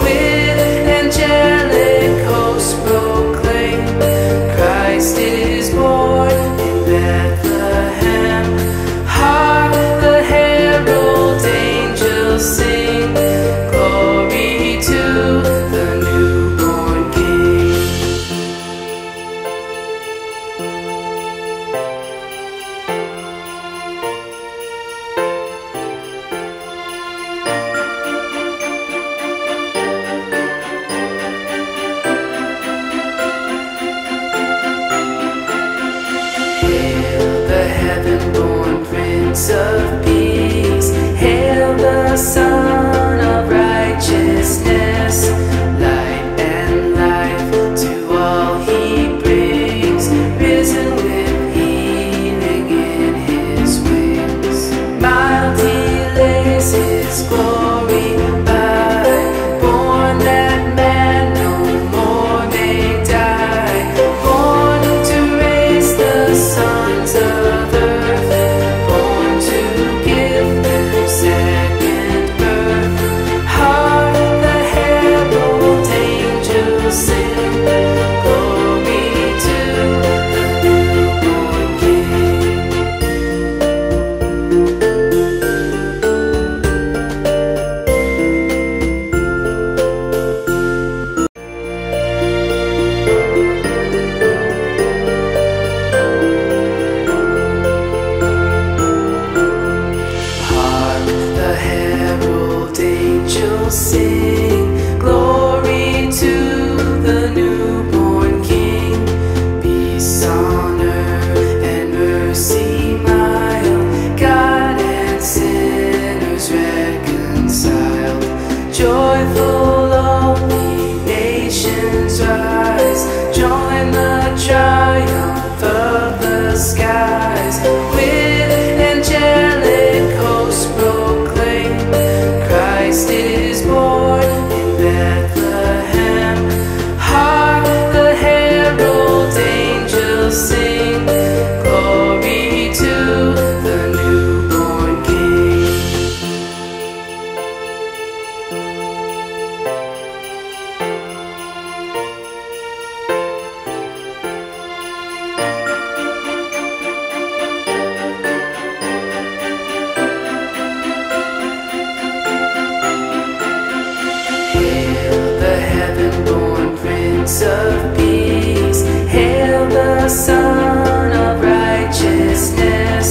with angelic hosts proclaim, Christ is born in Bethlehem. Hark the herald angels sing, glory to the newborn King. Hail the heaven-born Prince of Peace, hail the Son of Righteousness. Light and life to all he brings, risen with healing in his wings. Mild he lays his glory by, born that man no more may die, born to raise the sons of earth, born to give them second birth. Hark the herald angels sing, glory to the newborn King. Hark the herald angels sing, glory to the newborn King. Peace on earth and mercy mild, God and sinners reconciled. Joyful all ye nations rise, join the triumph of the skies. With angelic hosts proclaim, Christ is born in Bethlehem. Hark the herald angels sing, glory to the newborn King. Hail the heaven-born Prince of Peace, hail the Son of Righteousness.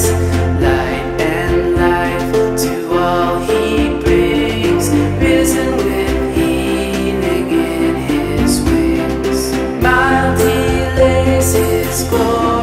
Light and life to all he brings, risen with healing in his wings. Mild he lays his glory